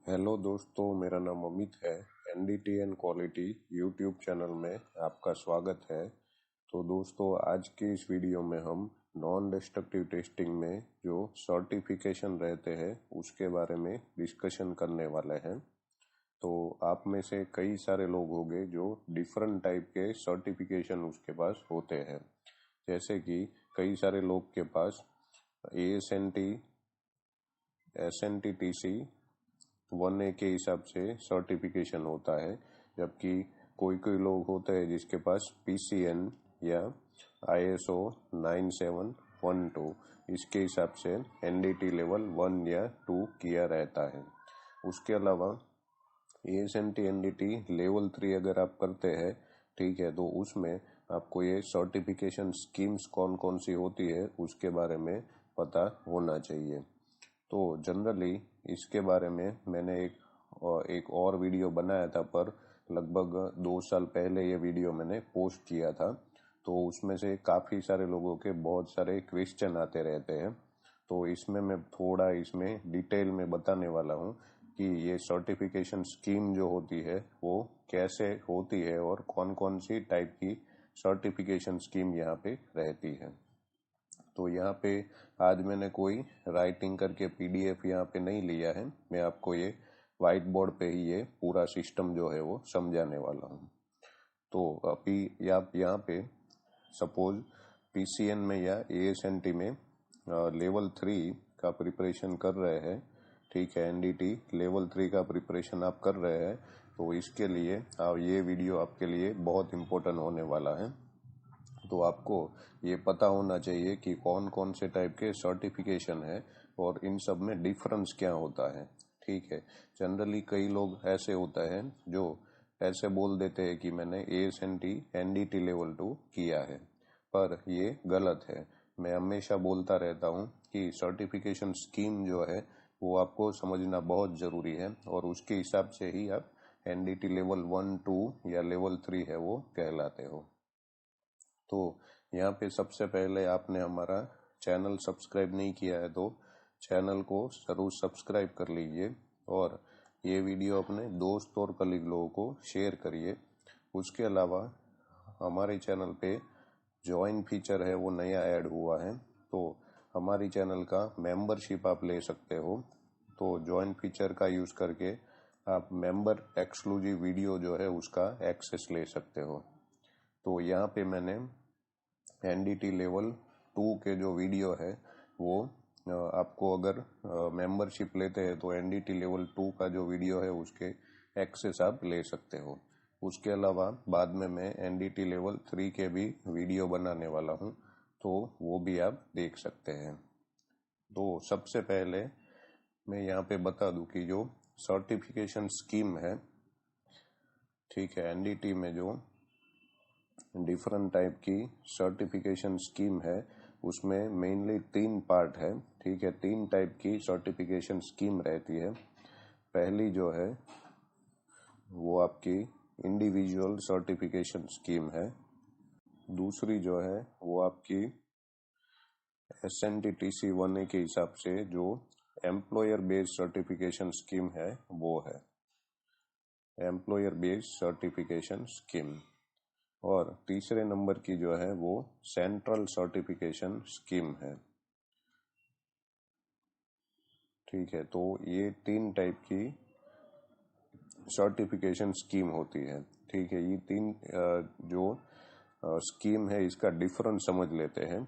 Hello दोस्तों, मेरा नाम अमित है। NDT and quality YouTube channel में आपका स्वागत है। तो दोस्तों, आज के इस वीडियो में हम नॉन डिस्ट्रक्टिव टेस्टिंग में जो सर्टिफिकेशन रहते हैं उसके बारे में डिस्कशन करने वाले हैं। तो आप में से कई सारे लोग होंगे जो डिफरेंट टाइप के सर्टिफिकेशन उसके पास होते हैं। जैसे कि कई सारे लोग के पास ASNT, SNTTC 1A के हिसाब से सर्टिफिकेशन होता है, जबकि कोई कोई लोग होते हैं जिसके पास PCN या ISO 9712 इसके हिसाब से NDT लेवल 1 या 2 किया रहता है। उसके अलावा ASNT NDT लेवल 3 अगर आप करते हैं, ठीक है, तो उसमें आपको ये सर्टिफिकेशन स्कीम्स कौन कौन सी होती है उसके बारे में पता होना चाहिए। तो जनरली इसके बारे में मैंने एक और वीडियो बनाया था, पर लगभग 2 साल पहले ये वीडियो मैंने पोस्ट किया था। तो उसमें से काफ़ी सारे लोगों के बहुत सारे क्वेश्चन आते रहते हैं। तो इसमें मैं थोड़ा इसमें डिटेल में बताने वाला हूँ कि ये सर्टिफिकेशन स्कीम जो होती है वो कैसे होती है और कौन कौन सी टाइप की सर्टिफिकेशन स्कीम यहाँ पे रहती है। तो यहाँ पे आज मैंने कोई राइटिंग करके PDF यहाँ पे नहीं लिया है, मैं आपको ये व्हाइट बोर्ड पे ही ये पूरा सिस्टम जो है वो समझाने वाला हूँ। तो अभी आप यहाँ पे सपोज PCN में या ASNT में लेवल 3 का प्रिपरेशन कर रहे हैं, ठीक है, NDT लेवल 3 का प्रिपरेशन आप कर रहे हैं, तो इसके लिए ये वीडियो आपके लिए बहुत इम्पोर्टेंट होने वाला है। तो आपको ये पता होना चाहिए कि कौन कौन से टाइप के सर्टिफिकेशन है और इन सब में डिफरेंस क्या होता है, ठीक है। जनरली कई लोग ऐसे होता है जो ऐसे बोल देते हैं कि मैंने ASNT NDT लेवल 2 किया है, पर ये गलत है। मैं हमेशा बोलता रहता हूँ कि सर्टिफिकेशन स्कीम जो है वो आपको समझना बहुत ज़रूरी है और उसके हिसाब से ही आप NDT लेवल 1, 2 या लेवल 3 है वो कहलाते हो। तो यहाँ पे सबसे पहले आपने हमारा चैनल सब्सक्राइब नहीं किया है तो चैनल को ज़रूर सब्सक्राइब कर लीजिए और ये वीडियो अपने दोस्त और कलीग लोगों को शेयर करिए। उसके अलावा हमारे चैनल पे जॉइन फीचर है वो नया ऐड हुआ है, तो हमारी चैनल का मेंबरशिप आप ले सकते हो। तो जॉइन फीचर का यूज़ करके आप मेंबर एक्सक्लूसिव वीडियो जो है उसका एक्सेस ले सकते हो। तो यहाँ पे मैंने NDT लेवल 2 के जो वीडियो है वो आपको अगर मेंबरशिप लेते हैं तो NDT लेवल 2 का जो वीडियो है उसके एक्सेस आप ले सकते हो। उसके अलावा बाद में मैं NDT लेवल 3 के भी वीडियो बनाने वाला हूँ, तो वो भी आप देख सकते हैं। तो सबसे पहले मैं यहाँ पे बता दूं कि जो सर्टिफिकेशन स्कीम है, ठीक है, NDT में जो डिफरेंट टाइप की सर्टिफिकेशन स्कीम है उसमें मेनली 3 पार्ट है, ठीक है। 3 टाइप की सर्टिफिकेशन स्कीम रहती है। पहली जो है वो आपकी इंडिविजुअल सर्टिफिकेशन स्कीम है। दूसरी जो है वो आपकी SNTTC 1A के हिसाब से जो एम्प्लॉयर बेस्ड सर्टिफिकेशन स्कीम है वो है एम्प्लॉयर बेस्ड सर्टिफिकेशन स्कीम। और तीसरे नंबर की जो है वो सेंट्रल सर्टिफिकेशन स्कीम है, ठीक है। तो ये 3 टाइप की सर्टिफिकेशन स्कीम होती है, ठीक है। ये 3 जो स्कीम है इसका डिफरेंस समझ लेते हैं,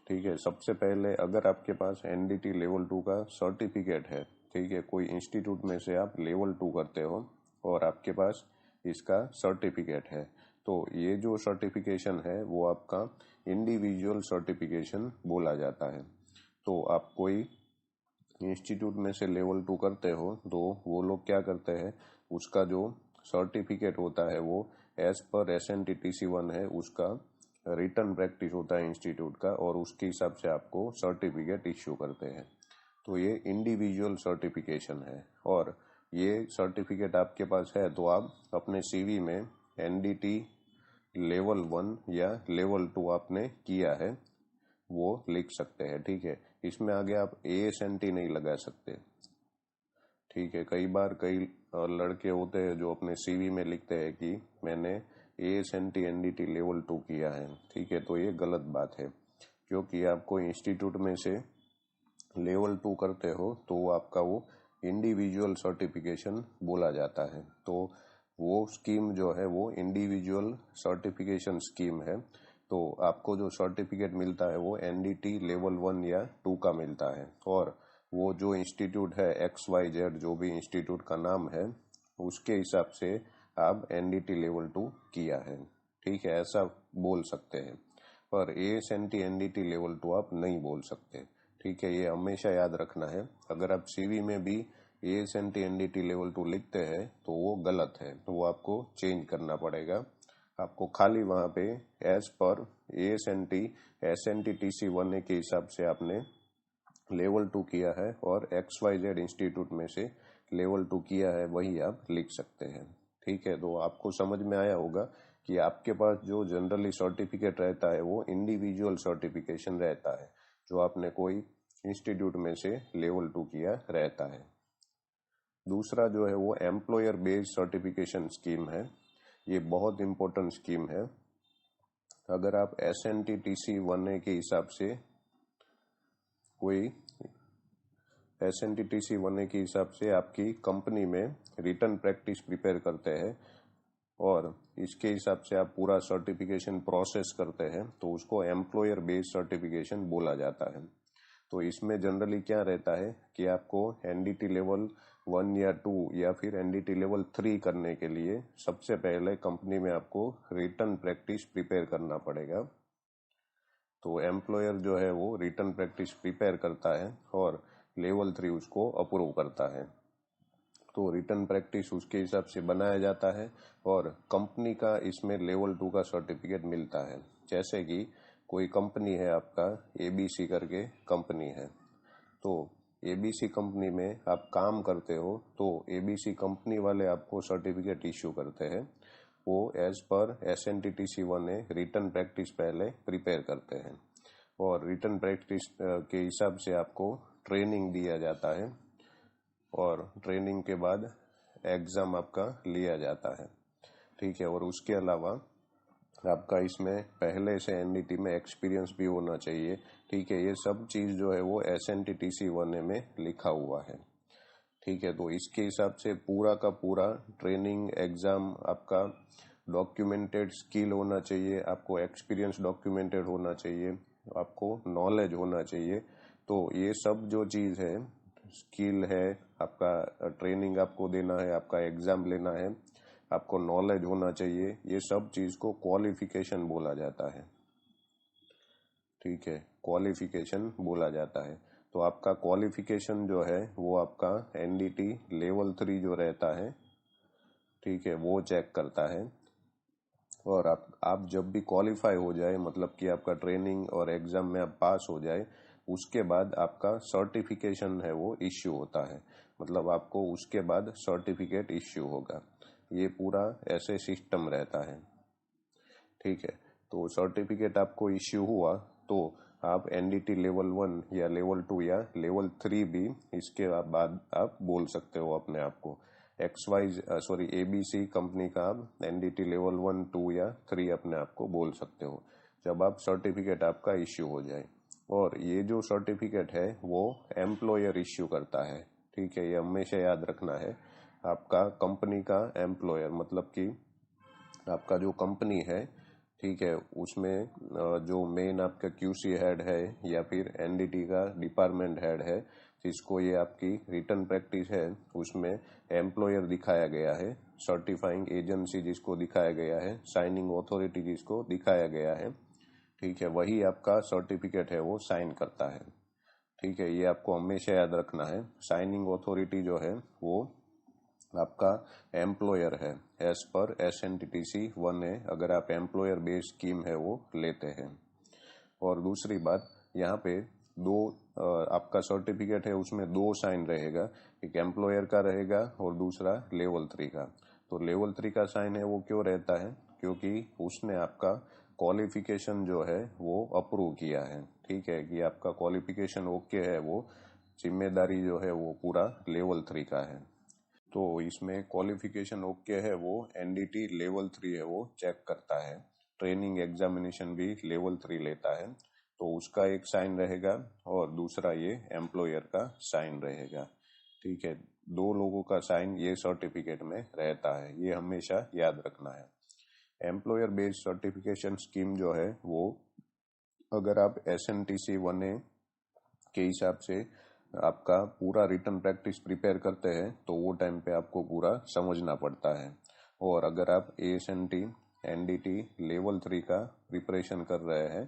ठीक है। सबसे पहले अगर आपके पास NDT लेवल 2 का सर्टिफिकेट है, ठीक है, कोई इंस्टीट्यूट में से आप लेवल 2 करते हो और आपके पास इसका सर्टिफिकेट है, तो ये जो सर्टिफिकेशन है वो आपका इंडिविजुअल सर्टिफिकेशन बोला जाता है। तो आप कोई इंस्टीट्यूट में से लेवल 2 करते हो तो वो लोग क्या करते हैं, उसका जो सर्टिफिकेट होता है वो एज पर SNTTC 1 है उसका रिटर्न प्रैक्टिस होता है इंस्टीट्यूट का और उसके हिसाब से आपको सर्टिफिकेट इश्यू करते हैं। तो ये इंडिविजुअल सर्टिफिकेशन है और ये सर्टिफिकेट आपके पास है तो आप अपने CV में NDT लेवल 1 या लेवल 2 आपने किया है वो लिख सकते हैं, ठीक है। इसमें आगे आप ASNT नहीं लगा सकते। ठीक है, कई बार कई लड़के होते हैं जो अपने सीवी में लिखते हैं कि मैंने ASNT NDT लेवल 2 किया है। ठीक है, तो ये गलत बात है, क्योंकि आपको इंस्टीट्यूट में से लेवल 2 करते हो तो आपका वो इंडिविजुअल सर्टिफिकेशन बोला जाता है। तो वो स्कीम जो है वो इंडिविजुअल सर्टिफिकेशन स्कीम है। तो आपको जो सर्टिफिकेट मिलता है वो NDT लेवल 1 या 2 का मिलता है, और वो जो इंस्टीट्यूट है XYZ, जो भी इंस्टीट्यूट का नाम है, उसके हिसाब से आप NDT लेवल 2 किया है। ठीक है, ऐसा बोल सकते हैं, पर ASNT NDT लेवल 2 आप नहीं बोल सकते। ठीक है, ये हमेशा याद रखना है। अगर आप सीवी में भी ASNT NDT लेवल 2 लिखते हैं तो वो गलत है, तो वो आपको चेंज करना पड़ेगा। आपको खाली वहाँ पे as per ASNT SNTTC 1A के हिसाब से आपने लेवल 2 किया है और XYZ इंस्टीट्यूट में से लेवल 2 किया है, वही आप लिख सकते हैं। ठीक है, तो आपको समझ में आया होगा कि आपके पास जो जनरली सर्टिफिकेट रहता है वो इंडिविजुअल सर्टिफिकेशन रहता है, जो आपने कोई इंस्टीट्यूट में से लेवल 2 किया रहता है। दूसरा जो है वो एम्प्लॉयर बेस्ड सर्टिफिकेशन स्कीम है। ये बहुत इंपॉर्टेंट स्कीम है। अगर आप SNTTC 1A के हिसाब से कोई SNTTC 1A के हिसाब से आपकी कंपनी में रिटर्न प्रैक्टिस प्रिपेयर करते हैं और इसके हिसाब से आप पूरा सर्टिफिकेशन प्रोसेस करते हैं, तो उसको एम्प्लॉयर बेस्ड सर्टिफिकेशन बोला जाता है। तो इसमें जनरली क्या रहता है कि आपको NDT लेवल 1 या 2 या फिर NDT लेवल 3 करने के लिए सबसे पहले कंपनी में आपको रिटर्न प्रैक्टिस प्रिपेयर करना पड़ेगा। तो एम्प्लॉयर जो है वो रिटर्न प्रैक्टिस प्रिपेयर करता है और लेवल 3 उसको अप्रूव करता है। तो रिटर्न प्रैक्टिस उसके हिसाब से बनाया जाता है और कंपनी का इसमें लेवल 2 का सर्टिफिकेट मिलता है। जैसे कि कोई कंपनी है, आपका ABC करके कंपनी है, तो ABC कंपनी में आप काम करते हो तो ABC कंपनी वाले आपको सर्टिफिकेट इश्यू करते हैं। वो as per SNTTC 1A return practice पहले प्रिपेयर करते हैं और रिटर्न प्रैक्टिस के हिसाब से आपको ट्रेनिंग दिया जाता है और ट्रेनिंग के बाद एग्जाम आपका लिया जाता है। ठीक है, और उसके अलावा आपका इसमें पहले से NDT में एक्सपीरियंस भी होना चाहिए। ठीक है, ये सब चीज जो है वो SNTTC 1A में लिखा हुआ है। ठीक है, तो इसके हिसाब से पूरा का पूरा ट्रेनिंग एग्जाम आपका डॉक्यूमेंटेड स्किल होना चाहिए, आपको एक्सपीरियंस डॉक्यूमेंटेड होना चाहिए, आपको नॉलेज होना चाहिए। तो ये सब जो चीज है, स्किल है, आपका ट्रेनिंग आपको देना है, आपका एग्जाम लेना है, आपको नॉलेज होना चाहिए, ये सब चीज को क्वालिफिकेशन बोला जाता है। ठीक है, क्वालिफिकेशन बोला जाता है। तो आपका क्वालिफिकेशन जो है वो आपका NDT लेवल 3 जो रहता है, ठीक है, वो चेक करता है। और आप जब भी क्वालिफाई हो जाए, मतलब कि आपका ट्रेनिंग और एग्जाम में आप पास हो जाए, उसके बाद आपका सर्टिफिकेशन है वो इश्यू होता है। मतलब आपको उसके बाद सर्टिफिकेट इश्यू होगा। ये पूरा ऐसे सिस्टम रहता है। ठीक है, तो सर्टिफिकेट आपको इश्यू हुआ तो आप NDT लेवल 1 या लेवल 2 या लेवल 3 भी इसके बाद आप बोल सकते हो अपने आप को। ABC कंपनी का आप NDT लेवल 1, 2 या 3 अपने आप को बोल सकते हो जब आप सर्टिफिकेट आपका इश्यू हो जाए। और ये जो सर्टिफिकेट है वो एम्प्लॉयर इश्यू करता है। ठीक है, ये हमेशा याद रखना है। आपका कंपनी का एम्प्लॉयर, मतलब कि आपका जो कंपनी है, ठीक है, उसमें जो मेन आपका QC हेड है या फिर NDT का डिपार्टमेंट हेड है, जिसको ये आपकी रिटर्न प्रैक्टिस है, उसमें एम्प्लॉयर दिखाया गया है, सर्टिफाइंग एजेंसी जिसको दिखाया गया है, साइनिंग अथॉरिटी जिसको दिखाया गया है, ठीक है, वही आपका सर्टिफिकेट है वो साइन करता है। ठीक है, ये आपको हमेशा याद रखना है। साइनिंग अथॉरिटी जो है वो आपका एम्प्लॉयर है एज पर SNTTC 1A, अगर आप एम्प्लॉयर बेस्ड स्कीम है वो लेते हैं। और दूसरी बात, यहाँ पे दो आपका सर्टिफिकेट है, उसमें 2 साइन रहेगा, एक एम्प्लॉयर का रहेगा और दूसरा लेवल 3 का। तो लेवल 3 का साइन है वो क्यों रहता है? क्योंकि उसने आपका क्वालिफिकेशन जो है वो अप्रूव किया है। ठीक है, कि आपका क्वालिफिकेशन ओके है वो, जिम्मेदारी जो है वो पूरा लेवल 3 का है। तो इसमें क्वालिफिकेशन ओके है, वो एनडीटी लेवल 3 है वो चेक करता है। ट्रेनिंग एग्जामिनेशन भी लेवल 3 लेता है, तो उसका एक साइन रहेगा और दूसरा ये एम्प्लॉयर का साइन रहेगा। ठीक है, दो लोगों का साइन ये सर्टिफिकेट में रहता है, ये हमेशा याद रखना है। एम्प्लॉयर बेस्ड सर्टिफिकेशन स्कीम जो है वो, अगर आप SNTC 1A के हिसाब से आपका पूरा रिटर्न प्रैक्टिस प्रिपेयर करते हैं तो वो टाइम पे आपको पूरा समझना पड़ता है। और अगर आप ASNT NDT लेवल 3 का प्रिपरेशन कर रहे हैं,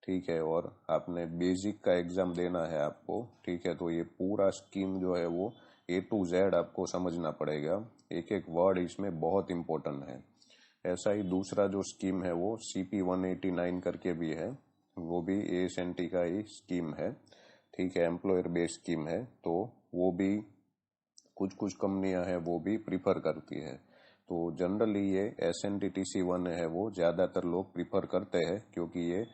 ठीक है, और आपने बेसिक का एग्जाम देना है आपको, ठीक है, तो ये पूरा स्कीम जो है वो A to Z आपको समझना पड़ेगा। एक एक वर्ड इसमें बहुत इंपॉर्टेंट है। ऐसा ही दूसरा जो स्कीम है वो CP 189 करके भी है, वो भी ASNT का ही स्कीम है। ठीक है, एम्प्लॉयर बेस्ड स्कीम है, तो वो भी कुछ कुछ कंपनियां हैं वो भी प्रीफर करती है। तो जनरली ये SNTTC 1 है वो ज्यादातर लोग प्रीफर करते हैं, क्योंकि ये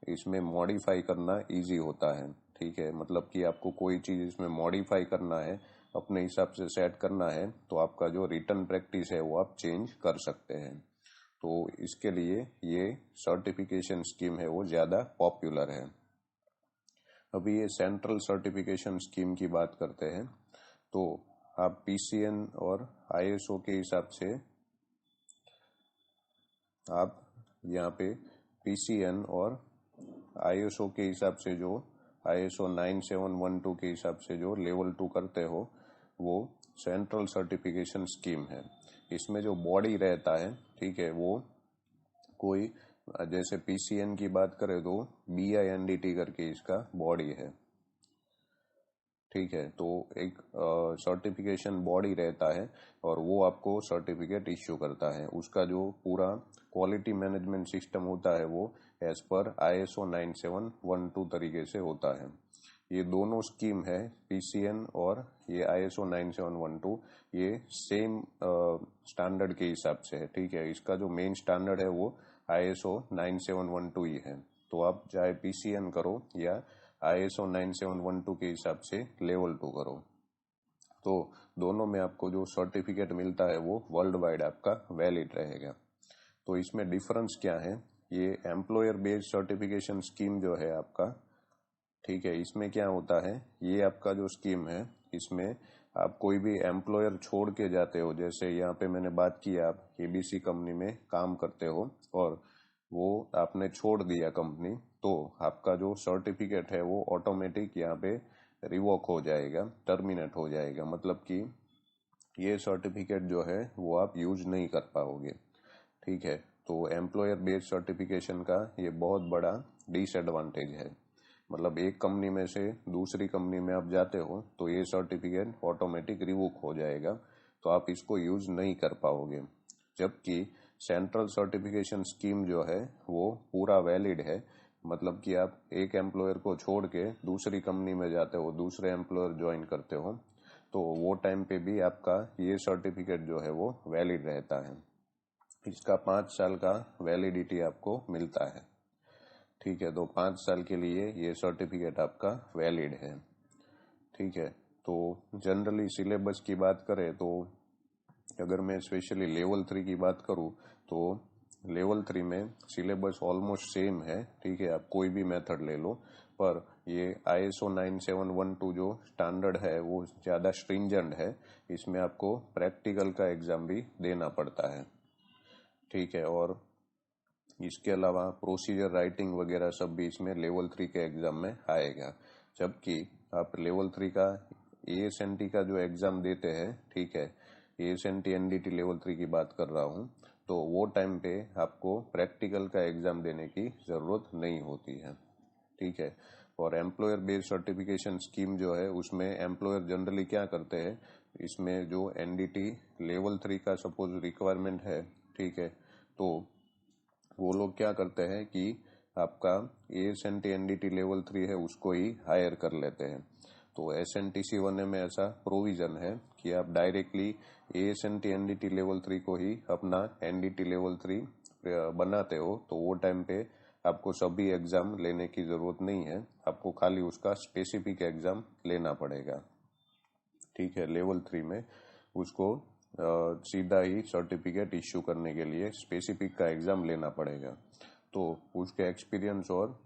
इसमें मॉडिफाई करना इजी होता है। ठीक है, मतलब कि आपको कोई चीज इसमें मॉडिफाई करना है, अपने हिसाब से सेट करना है, तो आपका जो रिटर्न प्रैक्टिस है वो आप चेंज कर सकते हैं। तो इसके लिए ये सर्टिफिकेशन स्कीम है वो ज्यादा पॉपुलर है। अभी ये सेंट्रल सर्टिफिकेशन स्कीम की बात करते हैं, तो आप PCN और ISO के हिसाब से आप यहाँ पे PCN और ISO के हिसाब से जो ISO 9712 के हिसाब से जो लेवल 2 करते हो, वो सेंट्रल सर्टिफिकेशन स्कीम है। इसमें जो बॉडी रहता है, ठीक है, वो कोई, जैसे PCN की बात करें तो BINDT करके इसका बॉडी है। ठीक है, तो एक सर्टिफिकेशन बॉडी रहता है और वो आपको सर्टिफिकेट इश्यू करता है। उसका जो पूरा क्वालिटी मैनेजमेंट सिस्टम होता है वो एज पर ISO 9712 तरीके से होता है। ये दोनों स्कीम है, PCN और ये ISO 9712, ये सेम स्टैंडर्ड के हिसाब से है। ठीक है, इसका जो मेन स्टैंडर्ड है वो ISO 9712 ही है। तो आप चाहे PCN करो या ISO 9712 के हिसाब से लेवल 2 करो, तो दोनों में आपको जो सर्टिफिकेट मिलता है वो वर्ल्ड वाइड आपका वैलिड रहेगा। तो इसमें डिफरेंस क्या है, ये एम्प्लॉयर बेस्ड सर्टिफिकेशन स्कीम जो है आपका, ठीक है, इसमें क्या होता है, ये आपका जो स्कीम है इसमें आप कोई भी एम्प्लॉयर छोड़ के जाते हो, जैसे यहाँ पे मैंने बात की आप ABC कंपनी में काम करते हो और वो आपने छोड़ दिया कंपनी, तो आपका जो सर्टिफिकेट है वो ऑटोमेटिक यहाँ पे रिवोक हो जाएगा, टर्मिनेट हो जाएगा। मतलब कि ये सर्टिफिकेट जो है वो आप यूज नहीं कर पाओगे। ठीक है, तो एम्प्लॉयर बेस्ड सर्टिफिकेशन का ये बहुत बड़ा डिसएडवांटेज है। मतलब एक कंपनी में से दूसरी कंपनी में आप जाते हो तो ये सर्टिफिकेट ऑटोमेटिक रिवोक हो जाएगा, तो आप इसको यूज नहीं कर पाओगे। जबकि सेंट्रल सर्टिफिकेशन स्कीम जो है वो पूरा वैलिड है। मतलब कि आप एक एम्प्लॉयर को छोड़ के दूसरी कंपनी में जाते हो, दूसरे एम्प्लॉयर ज्वाइन करते हो, तो वो टाइम पे भी आपका ये सर्टिफिकेट जो है वो वैलिड रहता है। इसका 5 साल का वैलिडिटी आपको मिलता है। ठीक है, तो 5 साल के लिए ये सर्टिफिकेट आपका वैलिड है। ठीक है, तो जनरली सिलेबस की बात करें तो अगर मैं स्पेशली लेवल 3 की बात करूं तो लेवल 3 में सिलेबस ऑलमोस्ट सेम है। ठीक है, आप कोई भी मेथड ले लो, पर ये ISO 9712 जो स्टैंडर्ड है वो ज्यादा स्ट्रिंजेंट है। इसमें आपको प्रैक्टिकल का एग्जाम भी देना पड़ता है। ठीक है, और इसके अलावा प्रोसीजर राइटिंग वगैरह सब भी इसमें लेवल 3 के एग्जाम में आएगा। जबकि आप लेवल 3 का ASNT का जो एग्जाम देते हैं, ठीक है, ASNT NDT लेवल 3 की बात कर रहा हूँ, तो वो टाइम पे आपको प्रैक्टिकल का एग्जाम देने की जरूरत नहीं होती है। ठीक है, और एम्प्लॉयर बेस्ड सर्टिफिकेशन स्कीम जो है उसमें एम्प्लॉयर जनरली क्या करते हैं, इसमें जो NDT लेवल 3 का सपोज रिक्वायरमेंट है, ठीक है, तो वो लोग क्या करते हैं कि आपका ASNT NDT लेवल 3 है उसको ही हायर कर लेते हैं। तो SNTC 1 में ऐसा प्रोविजन है कि आप डायरेक्टली ASNT NDT लेवल 3 को ही अपना NDT लेवल 3 बनाते हो, तो वो टाइम पे आपको सभी एग्जाम लेने की जरूरत नहीं है, आपको खाली उसका स्पेसिफिक एग्जाम लेना पड़ेगा। ठीक है, लेवल 3 में उसको सीधा ही सर्टिफिकेट इश्यू करने के लिए स्पेसिफिक का एग्जाम लेना पड़ेगा। तो उसके एक्सपीरियंस और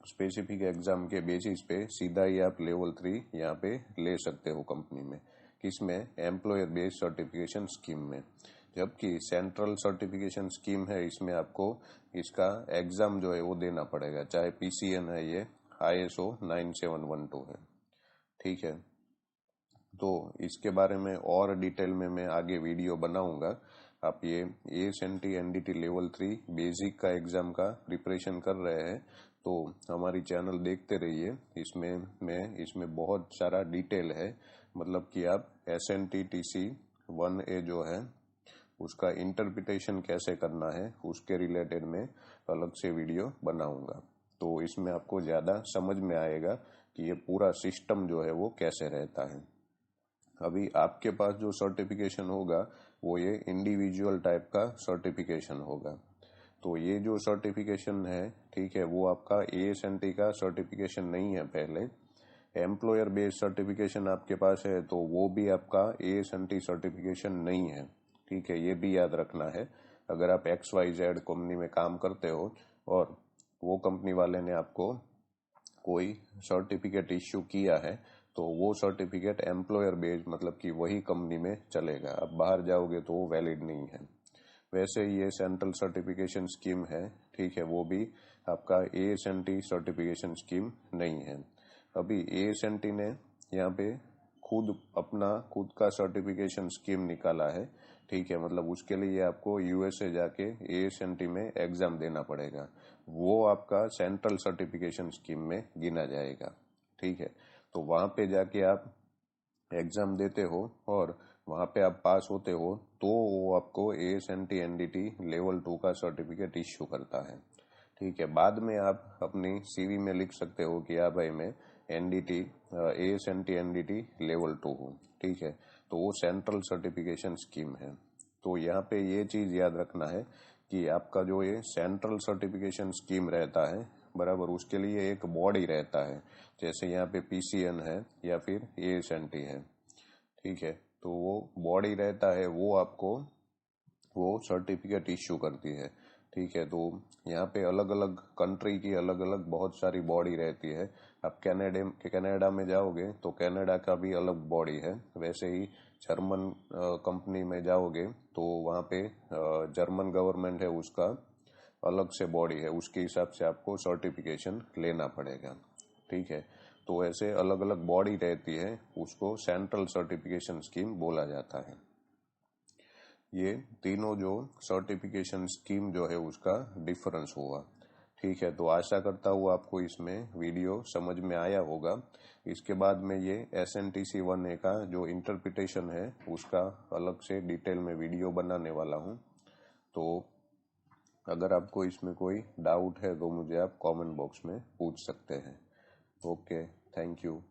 स्पेसिफिक एग्जाम के बेसिस पे सीधा ही आप लेवल 3 यहाँ पे ले सकते हो कंपनी में। किसमें? एम्प्लॉयर बेस्ड सर्टिफिकेशन स्कीम में। जबकि सेंट्रल सर्टिफिकेशन स्कीम है, इसमें आपको इसका एग्जाम जो है वो देना पड़ेगा, चाहे PCN है, ये ISO 9712 है। ठीक है, तो इसके बारे में और डिटेल में मैं आगे वीडियो बनाऊंगा। आप ये ASNT NDT लेवल 3 बेसिक का एग्जाम का प्रिपरेशन कर रहे हैं तो हमारी चैनल देखते रहिए। इसमें बहुत सारा डिटेल है, मतलब कि आप SNT TC 1A जो है उसका इंटरप्रिटेशन कैसे करना है उसके रिलेटेड में अलग से वीडियो बनाऊंगा। तो इसमें आपको ज्यादा समझ में आएगा कि ये पूरा सिस्टम जो है वो कैसे रहता है। अभी आपके पास जो सर्टिफिकेशन होगा वो ये इंडिविजुअल टाइप का सर्टिफिकेशन होगा। तो ये जो सर्टिफिकेशन है, ठीक है, वो आपका ASNT का सर्टिफिकेशन नहीं है। पहले एम्प्लॉयर बेस्ड सर्टिफिकेशन आपके पास है तो वो भी आपका ASNT सर्टिफिकेशन नहीं है। ठीक है, ये भी याद रखना है। अगर आप XYZ कंपनी में काम करते हो और वो कंपनी वाले ने आपको कोई सर्टिफिकेट इश्यू किया है तो वो सर्टिफिकेट एम्प्लॉयर बेस्ड, मतलब कि वही कंपनी में चलेगा। अब बाहर जाओगे तो वो वैलिड नहीं है। वैसे ये सेंट्रल सर्टिफिकेशन स्कीम है, ठीक है, वो भी आपका ASNT सर्टिफिकेशन स्कीम नहीं है। अभी ASNT ने यहाँ पे खुद का सर्टिफिकेशन स्कीम निकाला है। ठीक है, मतलब उसके लिए आपको USA जाके ASNT में एग्जाम देना पड़ेगा, वो आपका सेंट्रल सर्टिफिकेशन स्कीम में गिना जाएगा। ठीक है, तो वहां पे जाके आप एग्जाम देते हो और वहां पे आप पास होते हो तो वो आपको ASNT NDT लेवल 2 का सर्टिफिकेट इश्यू करता है। ठीक है, बाद में आप अपनी CV में लिख सकते हो कि भाई मैं ASNT NDT लेवल 2 हूँ। ठीक है, तो वो सेंट्रल सर्टिफिकेशन स्कीम है। तो यहाँ पे ये चीज याद रखना है कि आपका जो ये सेंट्रल सर्टिफिकेशन स्कीम रहता है, बराबर, उसके लिए एक बॉडी रहता है। जैसे यहाँ पे PCN है या फिर ASNT है। ठीक है, तो वो बॉडी रहता है, वो आपको वो सर्टिफिकेट इश्यू करती है। ठीक है, तो यहाँ पे अलग अलग कंट्री की अलग अलग बहुत सारी बॉडी रहती है। आप कनाडा में जाओगे तो कनाडा का भी अलग बॉडी है। वैसे ही जर्मन कंपनी में जाओगे तो वहाँ पे जर्मन गवर्नमेंट है, उसका अलग से बॉडी है, उसके हिसाब से आपको सर्टिफिकेशन लेना पड़ेगा। ठीक है, तो ऐसे अलग अलग बॉडी रहती है, उसको सेंट्रल सर्टिफिकेशन स्कीम बोला जाता है। ये तीनों जो सर्टिफिकेशन स्कीम जो है उसका डिफरेंस हुआ। ठीक है, तो आशा करता हूँ आपको इसमें वीडियो समझ में आया होगा। इसके बाद में ये SNTC 1A का जो इंटरप्रिटेशन है उसका अलग से डिटेल में वीडियो बनाने वाला हूँ। तो अगर आपको इसमें कोई डाउट है तो मुझे आप कमेंट बॉक्स में पूछ सकते हैं। Okay, thank you.